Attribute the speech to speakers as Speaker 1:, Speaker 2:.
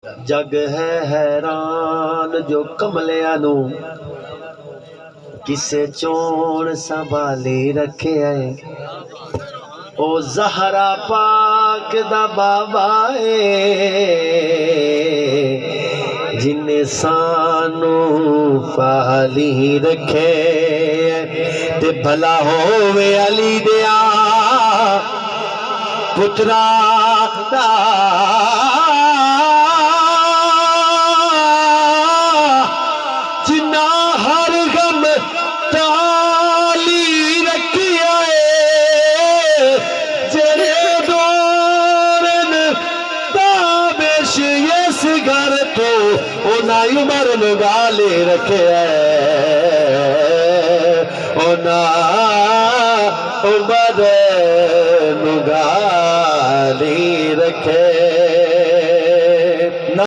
Speaker 1: جگ ہے حیران جو کملیاں نو کسے چون سنبھالی رکھے ہے او زہرا پاک دا بابا ہے جن سانو پالی رکھے تے بھلا ہووے علی دیا پترا دا جنا ہر غم تالی رکھیا ہے جڑے دورن تابش یس گھر تو اونا عمر نگالے رکھیا ہے اونا عمر نگالی رکھے